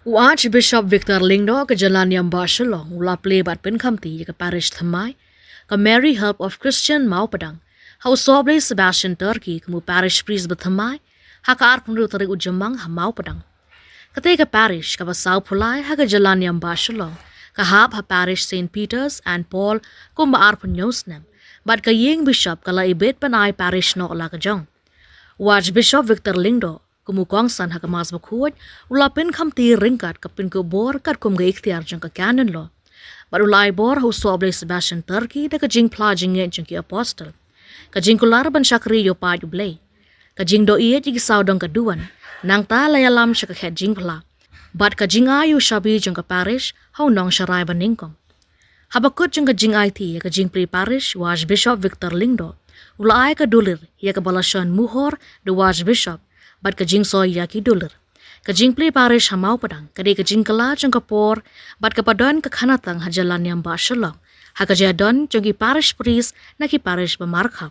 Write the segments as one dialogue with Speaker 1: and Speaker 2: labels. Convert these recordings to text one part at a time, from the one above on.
Speaker 1: Archbishop Victor Lingdo ke jalan yang Barcelona ula play bat pen khamti ke parish thamai ke Mary Help of Christian mau padang hau soble Sebastian Turkey ke mu parish priest bethamai ha ka ar penru tarik ujamang ha mau padang ketika parish ke basau pulai ha ke jalan yang Barcelona ke hab ha parish St Peters and Paul ku ma ar penyosnam bat ke ying bishop kala ibet panai parish no la ke jong Archbishop Victor Lingdo kumukong san ha kamas bakuat ula pen khamti ringkat kapin ko bor kat kum ga ikhtiar jang ka canon lo but ulai bor hu soble Sebastian Turkey de ka jing plajing ngen jang ki apostle ka jing kular ban shakri yo pa ju blay ka jing do iye jig saudong ka duan nang ta layalam shaka khet jing pla but ka jing ayu shabi jang ka parish hau nong sharai ban ningkom habakut jang ka jing IT ka jing pri parish Archbishop Victor Lingdo ulai ka dulir ya ka balashan muhor de Archbishop bat kajing soy ya ki dolar kajing play parish hamau padang kade kajing kala jang kapor bat kapadon ka khanatang hajalan yang Barcelona ha kajadon jang ki parish priest na ki parish bamarkha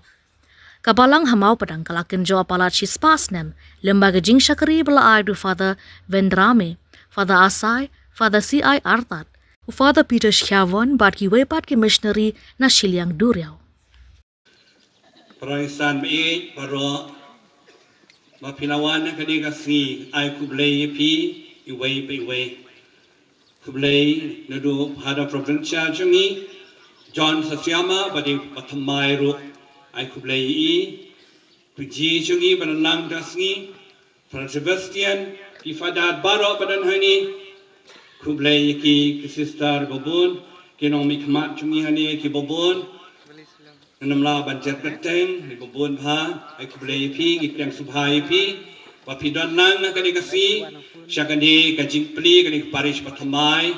Speaker 1: kabalang hamau padang kalakin jo apala chispasnem lembaga jing shakri bala ai du Father Vendrame Father Asai Father CI Artat Father Peter Schiavon bat ki wepat ki missionary na Shiliang Duriao
Speaker 2: Paraisan me paro Mapilawan na kaniga si ay kublay pi iway pa iway. Kublay na do hada provincia jungi John Sasyama badi patamay ro ay kublay i puji jungi banalang dasngi Franz Sebastian ifadad baro badan hani kublay ki sister babun kinomi kmat jungi hani ki babun Namla banjat keteng di babun ha ai kublai pi ikrem subhai pi wa pi don lang na kani kasi syakani kajing pli kani parish pathamai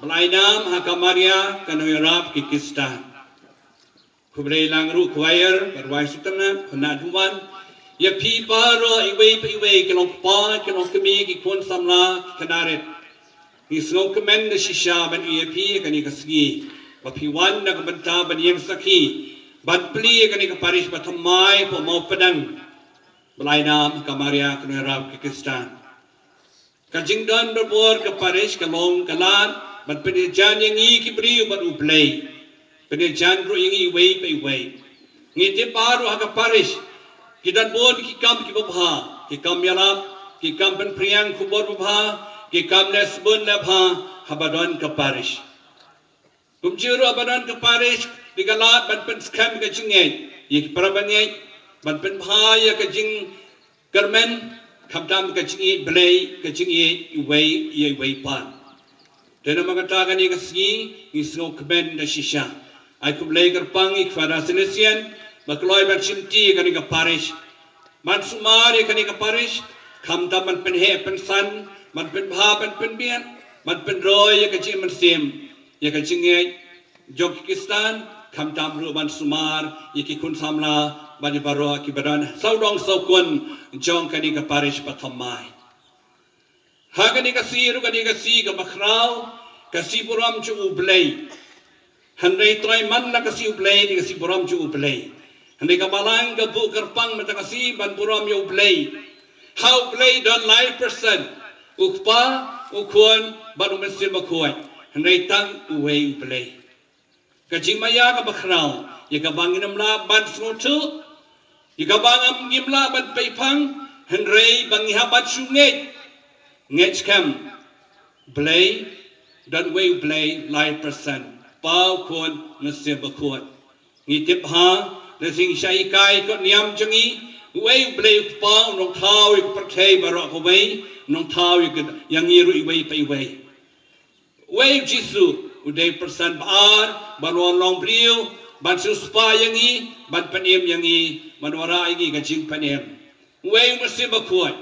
Speaker 2: balai nam ha kamaria kanoyrap kikistan kublai lang ru choir barwai sutana khona duwan ya pi paro iwei pa iwei kilong pa kilong kami ki kon samla kanaret ni snow kemen de shisha ban pi kani kasi wa pi wan na kabanta ban yang sakhi Bat pli kani ka parish pathamai po mau padang balai nam kamaria kanoyrap kikistan kajing don berbor ka parish kalong kalan bat penejan yang i kibri bat ublay penejan ro yang i wei pe wei ngiti paru ha ka parish kidan bon ki kam ki babha ki kam yalap ki kam pen priang kubor babha ki kam lesbon labha habadon ka parish kumjiro abadan ka parish digalat ban pen skam ka jingay yik parabangay ban pen phaya ka jing garmen khamdam ka jingi blay ka jingi iway pan tena magata ni ka si isno kben da shisha ay kublay garpang ik fara sinesian bakloy ban chimti ka ni ka parish man sumari ka ni ka parish khamdam ban pen he pen san man pen bha ban pen bian man pen roy ka jing man sim ya ka jingi Jokistan Kamtam Ruban Sumar Iki Kun Samla Bani Baro Kibaran Saudong Saukun Jong Kanika Parish Patamai Haganika Si Ruganika Si Gamakrau Kasi Buram Ju Ublay Handay Troy Man na Kasi Ublay Ni Kasi Buram Ju Ublay Handay Kamalang Gabu Karpang Matakasi Ban Buram Ju Ublay How Ublay Don 9% Ukpa Ukun Ban Umesin Bakuay Handay Tang Uwe Ublay Kajing maya ka bakraw, yakabang inamla ban snotu, yakabang gimla ban paypang, henrei bangihabat sungit, ngechkam, blay, dan way blay 9%, pau kon nasibakot, ngitip ha, nasing syaikai ko niyam jangi, way blay pau nong tau ikpertay barok away, nong tau yang iru iway pa iway, way jisu. Uday persan baar, banwan long beliau, ban suspa yang i, ban panem yang i, banwara yang i kajing panem. Uday mesti bakuat,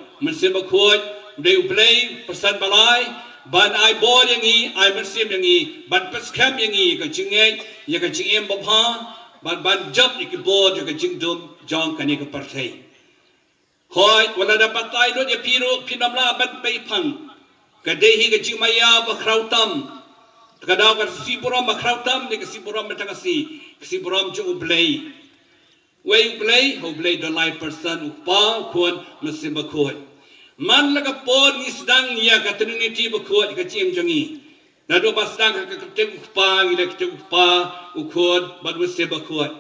Speaker 2: uday ublay persan balai, ban ai bol yang i, ai mesti yang i, ban peskam yang i kajing ay, ya kajing em babha, ban jap ikibol ya kajing dum jong kani ke partai. Hoy, wala dapat tayo ya piro pinamla ban paypang, kadehi kajing maya bakrautam. Kadang kasi buram makrautam ni kasi buram matangasi kasi buram ju ublay. Way ublay the 9% upa kuan masimbakoy. man laga pon isdang ya ka trinity bakhot ka chim jangi na do basdang ka te pa ngi le te pa ukhot bad wese bakhot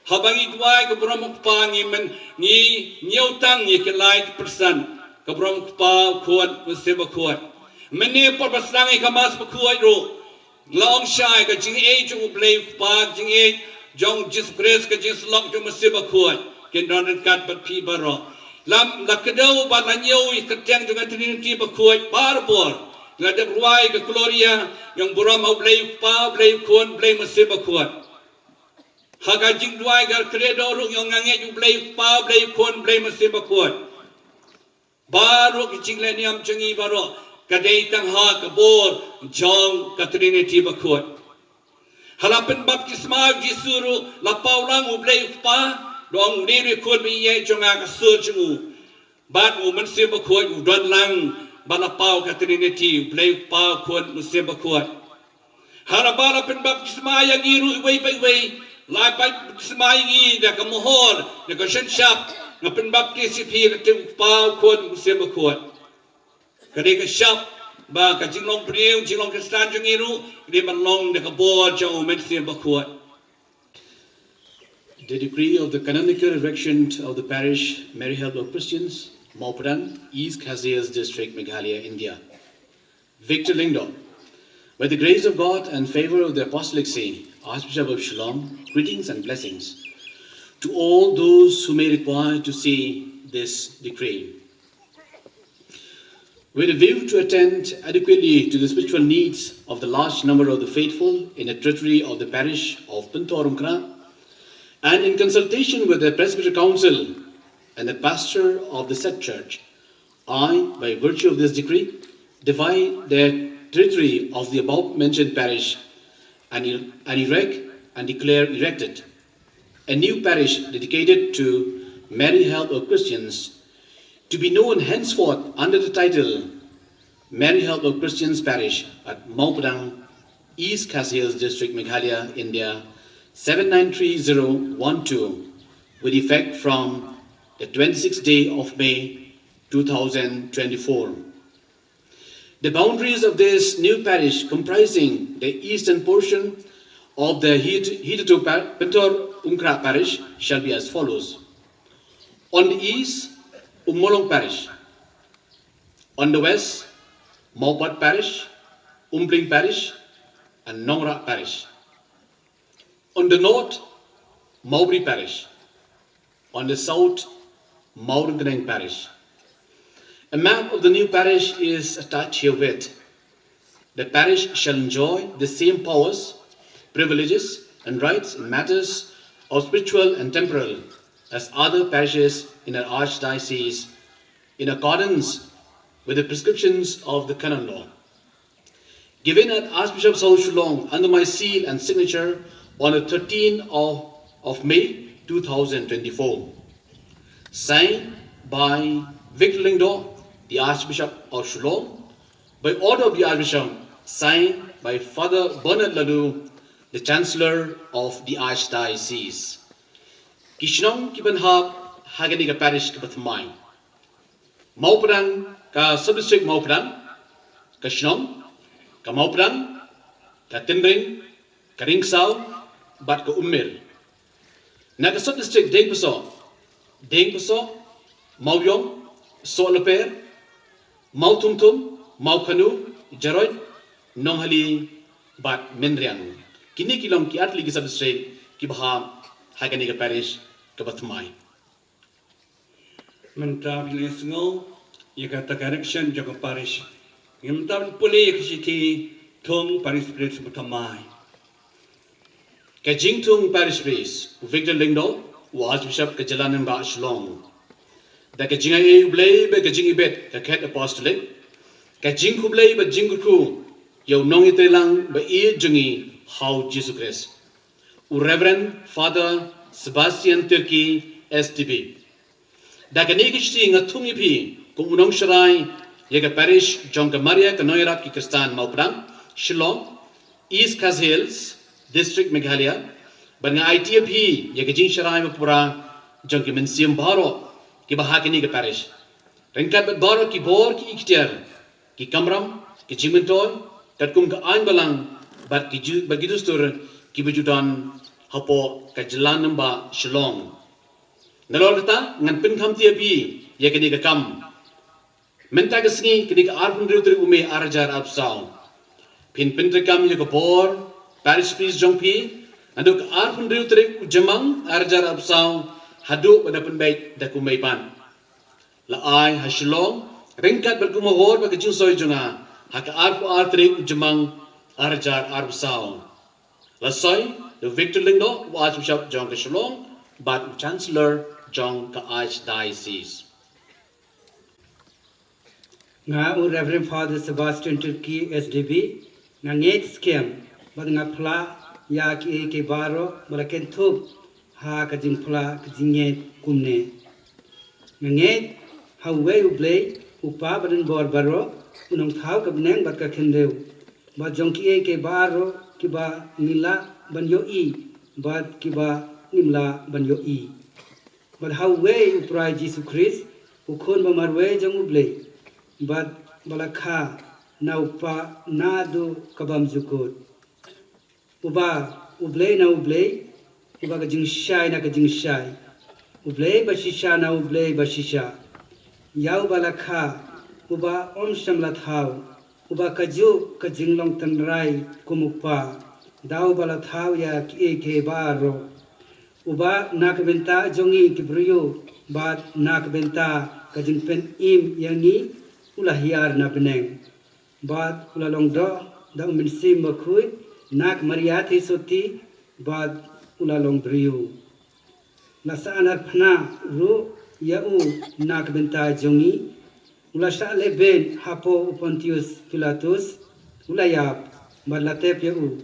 Speaker 2: habangi dwai ka brom pa ngi men ngi nyautang ngi ke light person ka brom pa khot wese bakhot mene por basdang ka mas bakhot ro long shai ka jing age u blay pa jing age jong jis grace ka jis lok jo wese bakhot ken don kat bat pi baro lam lakadau ba lanyo ikateng dengan trinity bakhot barbor ngadap ruai ke gloria yang buram au blay pa blay kon blay wese bakhot haga jing duai gar credo ru yang ngange ju blay pa blay kon blay wese bakhot baru ki jing le niam changi baro kadai tang ha ka bor jong ka trinity bakhot halapen baptisma jisuru la paulang u blay pa dong diri kon bi ye jonga ka sur chungu bat u man se bakhot u don lang bala pau ka trinity blay pa kon u se bakhot harabala pen baptisma yang iru wei pai wei lai baptisma ngi da ka mohor da ka shen shap na pen baptisi phi ka te pa kon u se bakhot ka de ka shap ba ka jinglong priu jinglong kristan jong iru de man long da ka bo jo men se bakhot.
Speaker 3: The decree of the canonical erection of the parish Mary Help of Christians, Maupadang, East Khazias District, Meghalaya, India. Victor Lingdo, by the grace of God and favor of the Apostolic See, Archbishop of Shillong, greetings and blessings to all those who may require to see this decree. With a view to attend adequately to the spiritual needs of the large number of the faithful in the territory of the parish of Pintorumkra, and in consultation with the Presbytery Council and the pastor of the said church, I, by virtue of this decree, divide the territory of the above mentioned parish and erect and declare erected a new parish dedicated to Mary Help of Christians, to be known henceforth under the title Mary Help of Christians Parish at Maupadang, East Khazias District, Meghalaya, India, 793012, with effect from the 26th day of May 2024. The boundaries of this new parish, comprising the eastern portion of the hitherto Pintor Umkra parish, shall be as follows. On the east, Umolong parish. On the west, Maupat parish, Umpling parish, and Nongra parish. On the north, Maubri parish. On the south, Maurunganeng parish. A map of the new parish is attached herewith. The parish shall enjoy the same powers, privileges, and rights in matters of spiritual and temporal as other parishes in our archdiocese, in accordance with the prescriptions of the canon law. Given at Archbishop's House, Shillong, under my seal and signature on the 13th of May 2024. Signed by Victor Lingdo, the Archbishop of Shillong, by order of the Archbishop, signed by Father Bernard Lalu, the Chancellor of the Archdiocese. Kishnong Kibanhab Haganiga Parish Kibathamai. Maupadang ka Sub-District Maupadang, Kishnong, ka Maupadang, ka Tinring, ka Ringsau, bat ka Umir. Naga Sub-District Deng Paso, Mauyong, Solaper, Mautumtum, Maukanu, Jaroid, Nonghali, bat Menriang. Kini kilong ki atli ki Sub-District ki Baham Haganiga Parish Kabatmai.
Speaker 2: Mentah bilisngo, ia kata correction jaga parish. Mentah pulih kisiti thong parish priest Batamai.
Speaker 3: Kajingtung Parish Priest, Victor Lingdo, Archbishop Kajalanan Ba Shillong. The Kajinga Blay, Kajingibet, the Cat Apostolic, Kajinku Blay, but Jinguku, Yo Nongitelang, but E Jungi, How Jesus Christ. Reverend Father Sebastian Turkey, STB. The Kanigishting a Tumipi, Kumunong Sharai, Yaga Parish, Jonka Maria, Kanoira, Kikistan, Maupadang, Shillong, East Khazias District, Meghalaya, but nga ITP, Yakajin Sharai Mapura, Junkiman Siam Baro, Kibahakiniga Parish. Rengkat berbara ki bor ki ikhtiar, ki kamram, ki jimentoy, kat kum ka ain balang, bat ki begitu stur ki bejudan hapo ka jalan namba Shillong. Nalor kata ngan pin kam tiapi ya kini ka kam. Menta ka singi kini ka arpun riu ume arjar absau. Pin rekam ya ka bor, parish priest jongpi, anduk arpun riu jamang arjar absau, haduk pada penbaik dakumai pan. La ai ha Shillong ringkat berkumahor bagi jungsoi junga haka arpu artrik jemang arjar arbsau. La soi the Victor Lingdo was Bishop John Shillong but Chancellor John ka Archdiocese.
Speaker 4: Nga u Reverend Father Sebastian Turkey SDB nga nget scam bad nga pla ya ki ke baro balaken thup ha ka jing pla ka jinget kumne nga nget how way u play upa badan bor baro unong thau ka bneng bat ka khendeu ba jong ki ke baro ki ba nila ban yo I bat ki ba nimla ban yo I but how way u prai Jesus Christ u khon ba mar way jong u play but balakha na upa na do kabam jukut uba ublay na ublay uba ka jing shai na ka jing shai ublay ba shisha na ublay ba shisha yau balakha uba om shamla thau uba kaju ka jinglong tanrai kumupa dau bala thau ya ki ke baro uba nak benta jongi kibriyo bat nak benta ka jingpen im yangi ulah hiar na beneng bat ulah long do da minsim bakhui nak mariati soti bat ulah long briyo nasa anar phna ru yau nak benta jongi ulah sha leben hapo Pontius Pilatus ulah yap balatep yau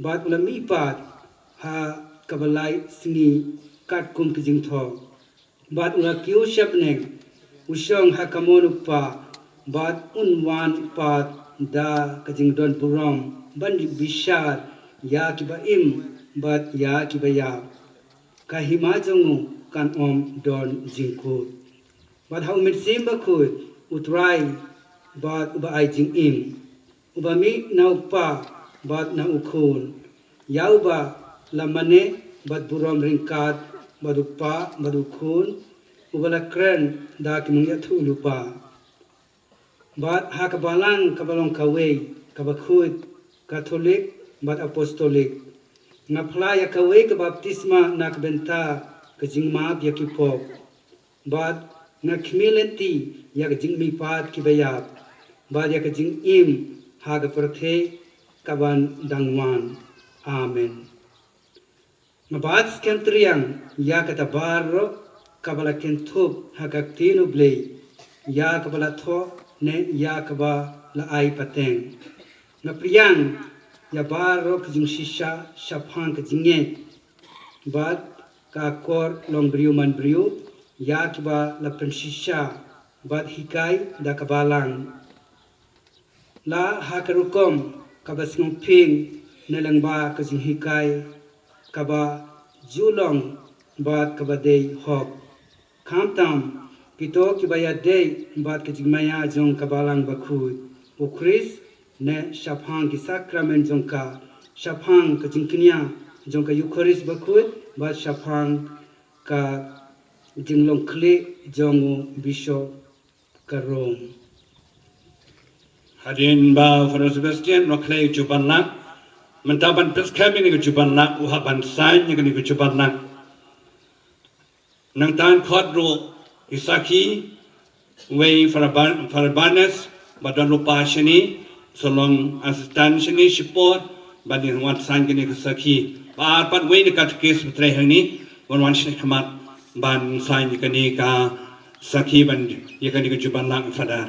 Speaker 4: bat ulah mi pat ha kabalai singi kat kum kijing tho bat ulah kiu shapneng usong ha kamon upa bat unwan pat da kajing don buram ban bishar ya kiba im bat ya kiba ya kahima jongu kan om don jingkut bat hau mitsim bakut utrai bat uba ai jing im uba mi na upa bat na ukun yau ba lamane bat buram ringkat bat upa bat ukun ubala kren da kimung yathu lupa bat ha kabalang kabalong kawe kabakut Katolik bat apostolik ngapla ya kawe ke baptisma nak benta ke jingma ya kipok bat nak humility ya ke jingmi pat ki bayap bat ya ke jing im ha ke perthe kaban dangwan amen ngabat skentriang ya kata baro kabala kentup ha ka tinu blei ya kabala tho ne ya kaba la ai pateng ngapriang ya baro ke jing shisha shaphan ke jinge bat ka kor long briu man briu ya kiba la penshisha bat hikai da kabalang la hakarukom kabasngong ping nelangba ka jing hikai kaba julong bat kaba dei hok kamtam pito kibaya dei bat ka jing maya jong kabalang bakut o Chris ne shapang ki sakrament jong ka shapang ka jing knya jong ka Eucharist bakut bat shapang ka jinglong kle jongo bishop karom
Speaker 2: Hadin ba Father Sebastian no clay jubanna mentaban pes kami ni jubanna uhaban sai ni ni jubanna nang tan khodro isaki way farabanes badan lupa shini solong asistan shini support badin wat san ni saki par pat way ni kat case betre hani wan shini khamat ban sai ni ka saki ban yakani ke jubanna fadar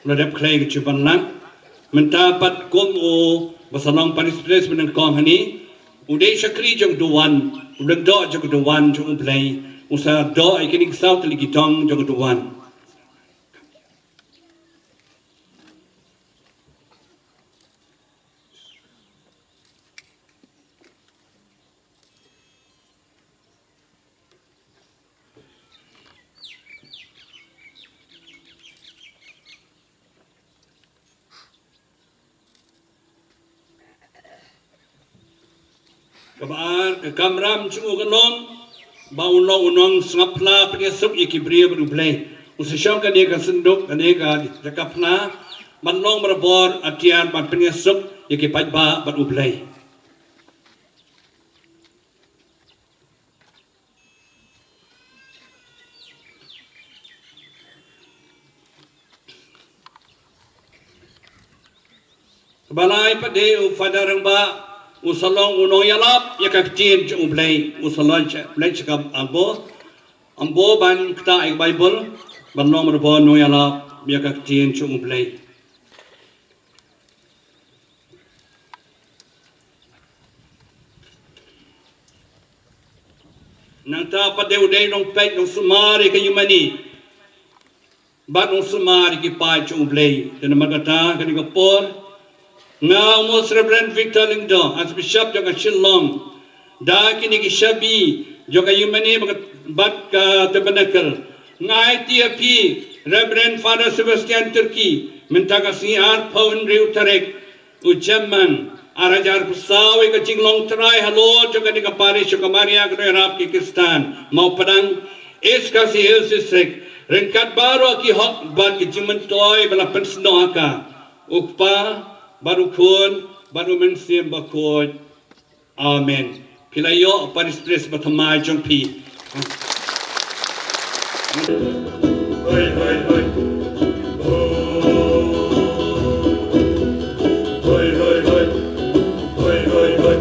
Speaker 2: ระดับใครก็จุบันลังมันตาปัดก้มโอภาษาลองปาริสเพรสมันกองฮันนี้อุเดชครีจงดูวันอุเดดอจงดูวันจงอุเพลย์อุสาดอไอคินิกซาวตลิกิตองจงดูวันกับอาร์กับกำรำชั่วกันน้องบ่าวน้องสงับพลาเป็นสุกอีกบรีบรูเพลย์อุสชองกันเองกันสนุกกันเองกันจะกับนามันน้องมาบอร์อาทิตย์มันเป็นสุกอีกปัจบาบรูเพลย์บาลายประเดี๋ยวฟาดารังบาอุสลองอุโนยาลับยากักจีนจงอุเบลอุสลองเบลชกับอัมโบบันกตาอีกไบเบิลบันน้องมรบโนยาลับยากักจีนจงอุเบลนังตาประเดี๋ยวเดย์น้องเป็ดน้องสุมาริกยุมานีบัดน้องสุมาริกิปายจงอุเบลเดนมากตากันนิกปอร์ Now, most Reverend Victor Lingdo, as Bishop Joga Shillong, Dakini Shabi, Joga Yumani Batka Tabernacle, Ngai TFP, Reverend Father Sebastian Turkey, Mentagasi Art Powen Riu Tarek, Ujaman, Arajar Pusawi, Kachinglong Trai, Hello, Joga Parish, Joga Maria, Grap Kikistan, Maupadang, Eskasi Hilsisek, Renkat Baro Ki Hot Bad Kijimantoy, Balapan Snoaka, Ukpa. Baru kun, baru mensim bakut. Amen. Pilayo paris pres batamai jong pi. Hoi hoi hoi. Hoi hoi hoi. Hoi hoi hoi.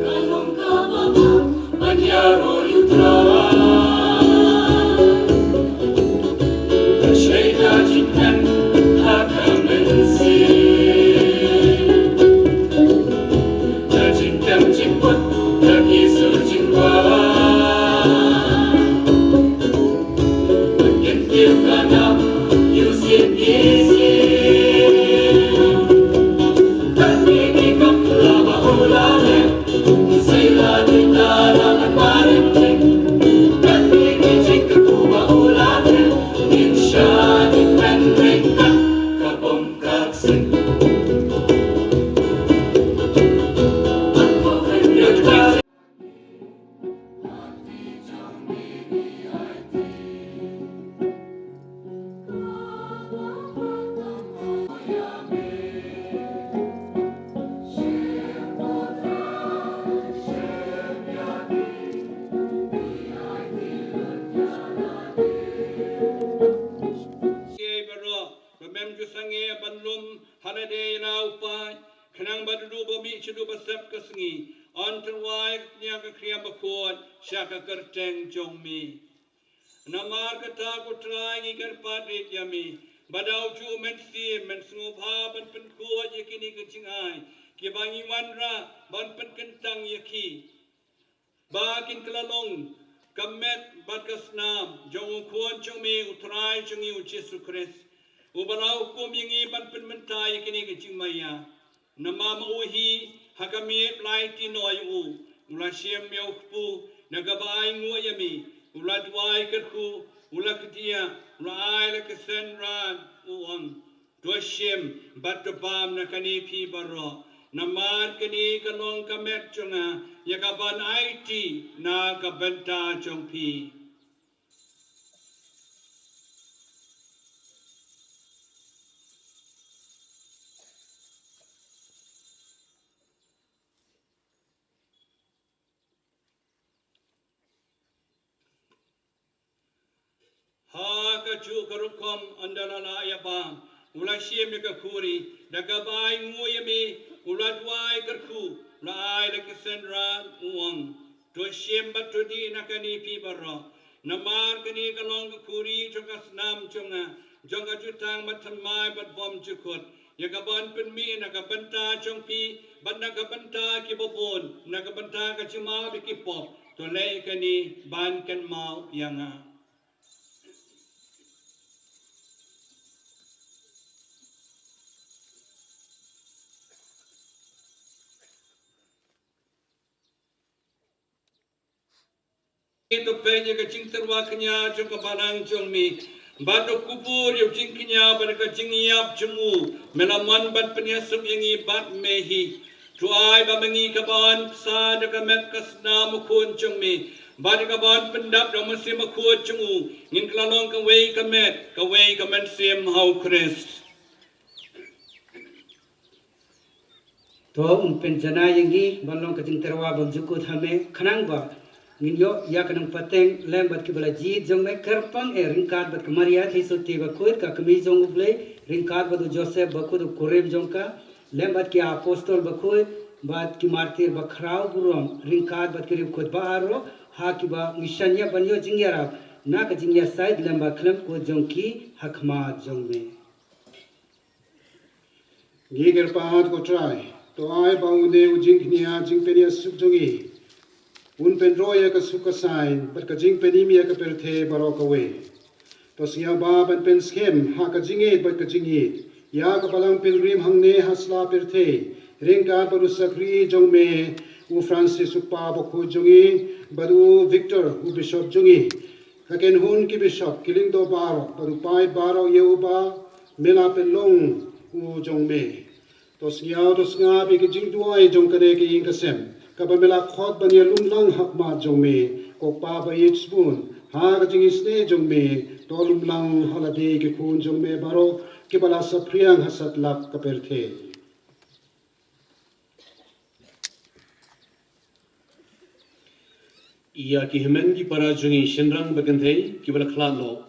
Speaker 2: Kalong kababa banyaro yutra. Shayna jinkan Kanang badudu bumi chudu basap kesengi anterwai nyaga kriya bakot syaka kerteng jongmi namar kata kutrai ngikar padit yami badau chu mensi mensngubha ban penkuat yakini kecingai kibangi wanra ban penkentang yaki bakin kelalong kamet bakasnam jong kuan jongmi utrai jongi Yesus Kristus ubalau kum yangi ban penmentai yakini kecingmaya Nama mauhi hakami plai tinoi u ula siem meu pu nagabai nguyami ula duai kerku ula ketia ula ai la kesen ran uang dosiem batbam nakani pi baro namar kani kalong kamet chunga yakaban IT na kabenta chongpi Ha kacu karukom andalala ayabam ula siem ka kuri dagabai nguyami ula duai kerku la ai la kesendran uang to siem batudi nakani pi baro Namar kini kalong kuri jongka senam jonga jongka jutang matamai bat bom jukut ya kaban penmi nakabenta jongpi bat nakabenta kibobon nakabenta kacima bikipop tolei kani ban kan mau yanga. Itu penye ke cing terwaknya jong ke barang jong mi batu kubur yang cing kenya pada ke cing iap jemu melaman bat penyesum yang ibat mehi tuai ba mengi kaban sa de ke met kasna mukun jong mi bat kaban pendap do mesim mukun jemu ngin kelalong ke wei ke met sim hau Christ.
Speaker 4: तो उन पेंजना यंगी बल्लों का जिंतरवा बमजुको थमे खनांग बा नियो या कनंग पतेंग लेम बत के बला जीत जंग में करपंग ए रिंकात बत कमरिया थी सोती बखोद का कमी जंग उबले रिंकात बत जोसेफ बखोद कोरेम जंग का लेम बत के अपोस्टल बखोद बात की मारते बखराव बुरम रिंकात बत के रिखोद बारो हा की बा मिशनिया बनियो जिंगियारा ना का जिंगिया साइड लेम बा खलम को जंग की हकमा जंग में
Speaker 5: Giger pahat ko try. To ay baude ujing knia jing penia sukjogi. Un pen roya ka suka sign, but ka jing penimia ka perthe barok away. To siya ba pen schem ha ka jing it but ka jing it. Ya ka palang pilgrim hangne hasla perthe. Ring ka baru sakri jong me u Francis ukpa bokhu jongi baru Victor u bishop jongi. Ka ken hun ki bishop kiling do baro baru pai baro ye uba mela pen long u jong me. Tos nga bi ki jing duai jong kare ki ing kasem ka ba mela khot ban ye lum lang hak ma jong me ko pa ba ye spoon ha ka jing isne jong me to lum lang holiday ki khun jong me baro ki bala sa priang hasat lak ka perthe
Speaker 3: Ia ki hemen ki para jungi shinrang baganthe ki bala khlan lo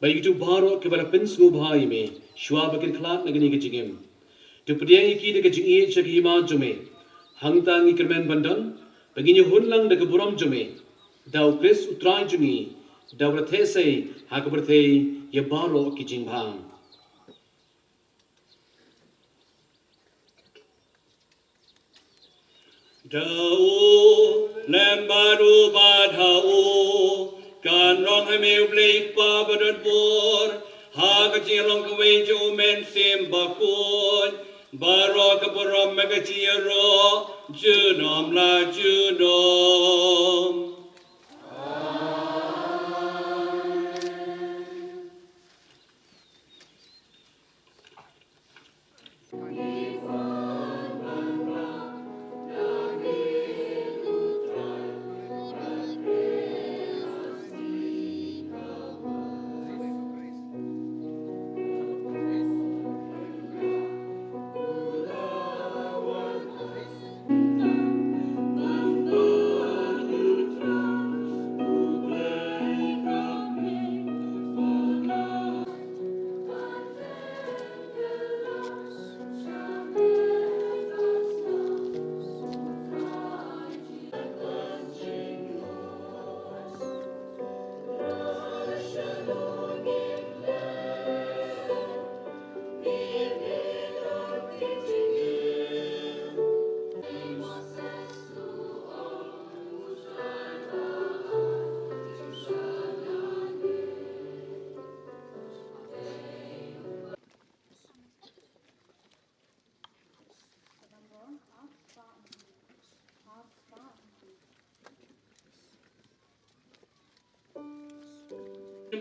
Speaker 3: bai tu baro ki bala pinsgu bhai me shwa bakin khlan nagani ki jingem tu pdiang ki de ki jingi chaki ma jume hangtang ki kermen bandan bagini hunlang de buram jume dau kris utrai jungi dau rathe se hakberthe ye baro ki jingbang
Speaker 2: Dao lembaru badhao kan rong hamil bleik pa badot bor ha ka chilong ka wei jo men sim bakun baro ka borom mega chiro junom la junom.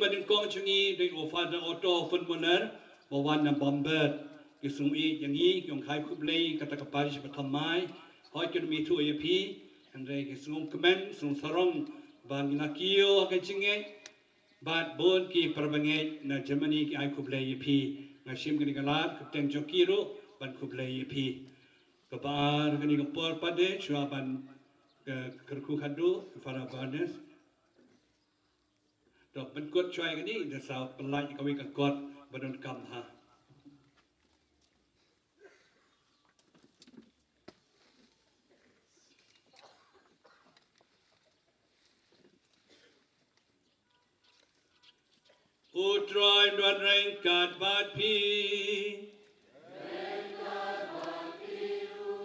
Speaker 2: Badin kong chungi de ofada auto fun moner bawan na bomber kisung i yangi kyong khai kublei kata kaparish pathamai hoi ken mi thu ye phi andre kisung kemen sung sarong bang nakio ka chinge bat bon ki perbange na Germany ki ai kublei ye phi na shim kini galat kapten jokiro ban kublei ye phi kabar kini kapor pade chua ban kerku khadu fara banes Dok ben kot choi kan ni de sao pelai ka wi ka kot badon kam ha Utroy Dwan Rain Kat Bat Pi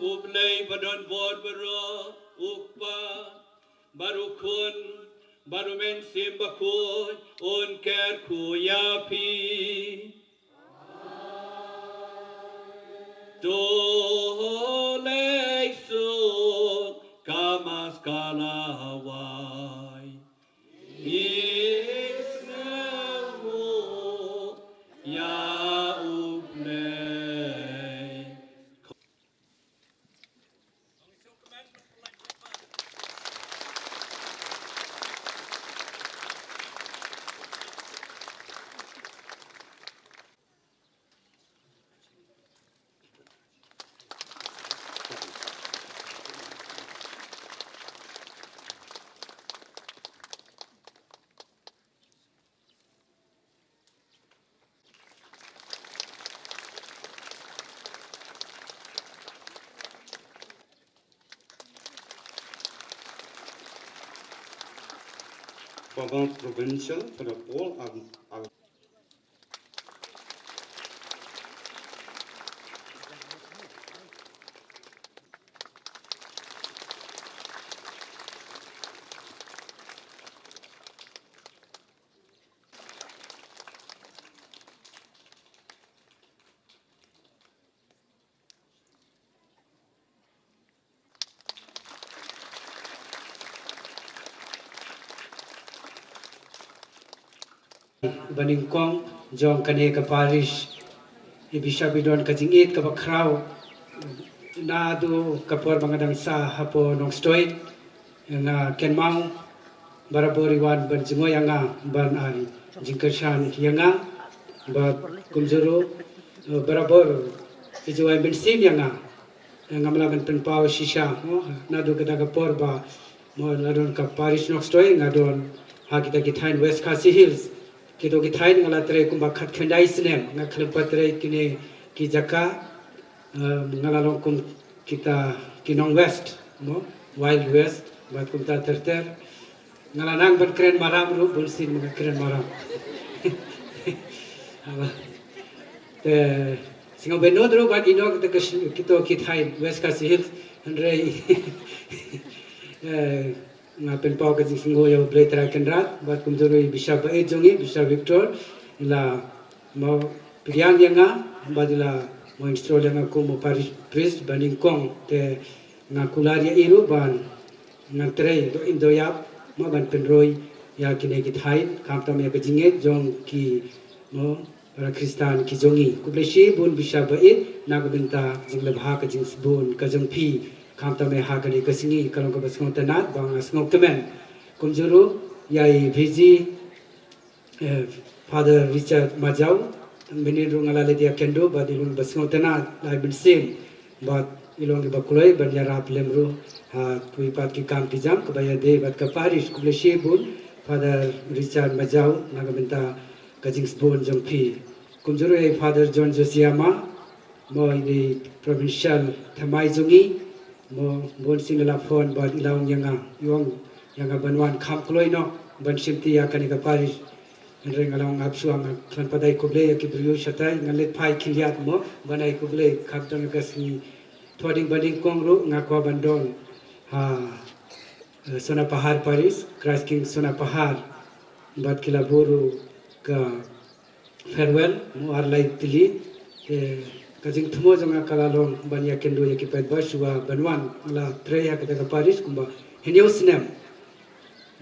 Speaker 2: Uplay Badon Bod Baro Ukpa Barukun Barumen Simbakun Un Ker Kuyapi Dolek Su Kamas Kalawai Isnamu Ya Uplay
Speaker 5: For the provincial, for the poll,
Speaker 4: Baningkong Jong Kane ka parish ibisya bidon ka jingit ka bakraw na do kapor mangadang sa hapo nong stoy nga kenmang barabori wan ban jingoy nga ban ay jingkershan yanga ba kumjuro barabor ijuay bensin yanga nga malagan penpaw shisha na do kada kapor ba mo ladon ka parish nong stoy nga don ha kita kitain West Khasi Hills kita kitain ngala tere kumba khat khandai sinem nga khlepat tere kini ki jaka ngala long kum kita kinong west mo wild west bat kum ta terter ngala nang ban kren maram ru bulsin mga kren maram te singo benodro bat inog te kito kitain West Khasi Hills andrei nga penpaw ka singo yo bletra kenrat bat kum joro bisa ba ejongi bisa Victor la mo piang yanga badila mo instro nga ko mo parish priest baningkong te nga kularia iru ban nga tre do indoyap mo ban penroy ya kine githai kamta me ka jinge jong ki mo para kristan ki jongi kubleshi bun bisa ba it na gabinta jingla bha ka jings bun ka jong phi kamta me ha kali kasingi kalong ka basong tanat bang asngok temen kumjuru yai viji Father Richard Majau meni rungala le dia kendo ba dilung basong tanat lai bensim ba ilong ba kuloi ban yara plemru ha tui pat ki kam ki jam ka baya de bat ka parish kubleshi bun Father Richard Majau nagamenta ka jings bun jong phi kumjuru ai Father John Josiama mo ini provincial thamai jungi mo bon singala phone ba ilaung yanga yong yanga banwan kham kloi no ban simti ya kani ka parish reng along apsuang khan padai kuble ki brio shatai ngalet phai khiliat mo banai kuble khapton ka si thoding bading kongru ngakwa bandon ha sona pahar parish Christ King sona pahar bat kila boru ka farewell mo arlai tili kajing thumo janga kalalong banya kendo yaki pet baswa banwan la treya ka paris kumba henyo sinem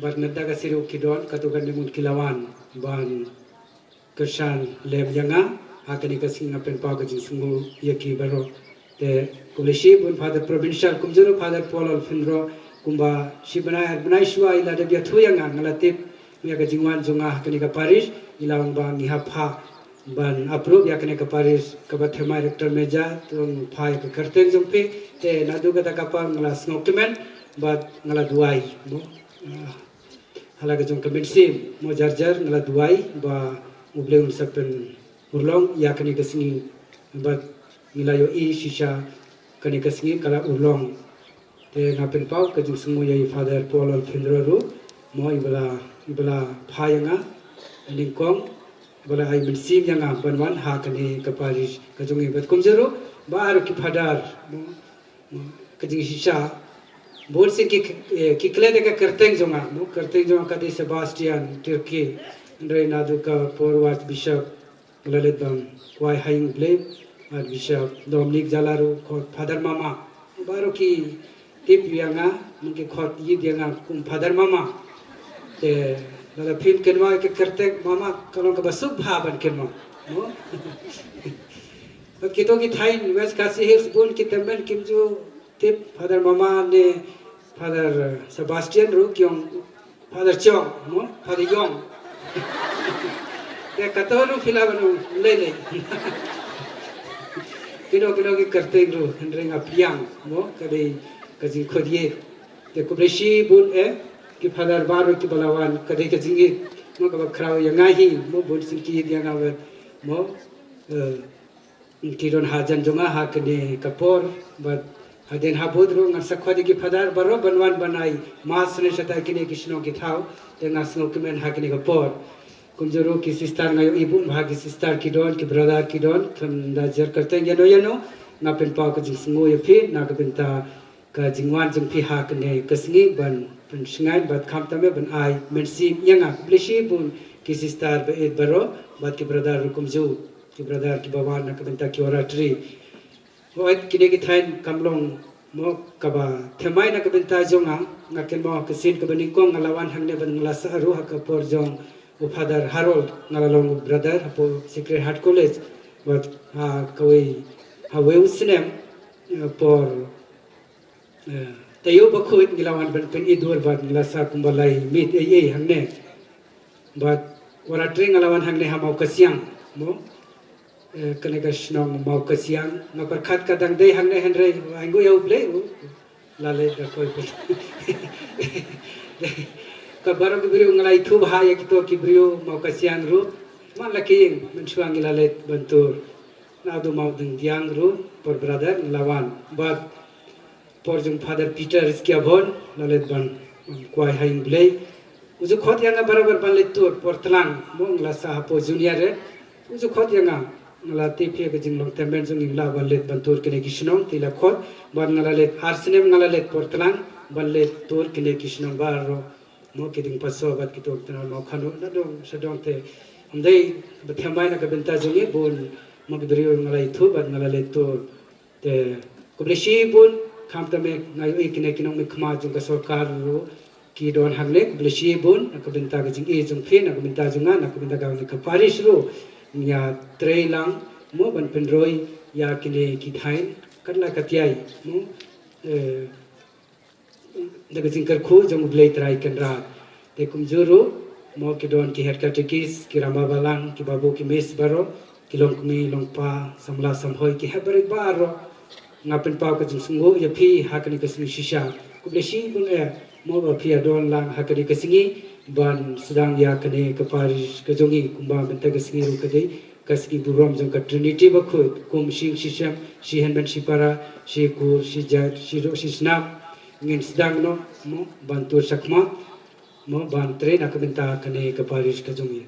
Speaker 4: bat nadda ka siru kidon katugan nimun kilawan ban kershan lem yanga hakani ka singa pen pa ka jinsungu yaki baro te kuleshi bun father provincial kumjuru father polol finro kumba shibana banai shwa ila de bia thuyanga ngalatip ya ka jingwan junga hakani ka paris ilawang bang ihapha ban approve ya kene ka paris ka bathema rector meja tung phai ka karteng jongpe te nadu ka takapa ngala snokmen bat ngala duai mo hala ka jong kamen sim mo jarjar ngala duai ba uble un sapen urlong ya kene ka singi bat ngila yo I shisha kene ka singi kala urlong te ngapen pau ka jong sungu yai father Paul Alfindro ru mo ibala phai nga ningkong bola ai mensim yang banwan ha kani ke Paris ke jongi bet kumjero baru ki phadar ke jing shisha bol se ki klede ka kerteng jonga ka de Sebastian Turkey ndre nadu ka forward bishop lalit bam kwai haing blame bishop Dominic Jalaru ko father mama baru ki tip yanga mungkin khot yid yanga kum father mama te lala pin kenma ke kertek mama kalau ke basuk bhaban kenma no kita ki thain west kasi hills bun ki temben kimju tip father mama ne father Sebastian ru kyong father chong no father yong te katoru filabanu lele kino ki kertek ru hendreng apiang no kade kaji khodie te kubreshi bun ki father baru ki balawan kadai ka jingi mo ka khrau ya ngahi mo bun sin ki dia ngawe mo ki don hajan jonga ha kene kapor but aden ha bodro ngar sakhwadi ki father baro banwan banai mas ne sata kine kishno ki thau te ngar sno ki men ha kene kapor kumjoro ki sister ngayo ibun bhagi sister ki don ki brother ki don kam da jar karte yano na pen pa ka jing sngo ya phi na ka benta ka jingwan jing phi ha kene kasngi ban pen singai bat kham tame ban ai mensi yanga blishi bun ki sister be et baro bat ki brother kumjo ki brother ki bawan na ka benta ki oratri hoit kine ki thain kamlong mo kaba themai na ka benta jonga ngaken mo ka sin ka bani kong ngalawan hangne ban ngala sa ru ha ka por jong o father Harold ngalalong brother hapo Sacred Heart College but ha kawai ha we usnem por tayo bakhuit gilawan ban pen idur bat ngilasa kumbalai mit hangne but wara tring ngalawan hangne ha mau kasyang mo kene ka snong mau kasyang ngapar khat kadang dei hangne henre aingo yau ble lale da koi ka barang brio ngalai thu bahaya kito ki brio mau kasyang ru man laki mensuang ilalet bentur na do mau deng diang ru por brother lawan but por jung father Peter iskia bon lalet ban kwai haing blay uju khot yang barabar balet tur por tlang mong la sa po junior re uju khot yang ngala te phe ke jing long temben jung la balet ban tur kene kishnong tila khot ban ngala let arsenem ngala let por tlang balet tur kene kishnong baro mo keding paso bat kitok tanal mo khanu na dong sadong te amdei bathambay na kabenta jungi bon mo kidriyo ngalai thu bat ngala tur te kubleshi bon khamtame ngayo ikine kinong mikma jung ka sarkar ro ki don hangle kubleshi bon na kabenta ga jing e jung phe na kabenta junga na kabenta ga ni kaparish ro nya treilang mo ban penroi ya kine ki thain katla katyai mo daga jingkar khu jong blei trai kendra te kumjuru mo ki don ki head katekis ki rama balang ki babu ki mes baro ki longmi longpa samla samhoi ki habare baro ngapen pa ka jing sungo ya phi hakani ka sing shisha kubleshi bun mo ba phi don lang hakani ka singi ban sedang ya kane ka parish ka jongi kumba benta ka singi ru ka dei ka singi burom jong ka trinity ba khu kum sing shisham shi hen ben shipara shi kur shi jat shi ro shi snap ngin sedang no mo bantu sakma mo ban train akabenta kane ka parish ka jongi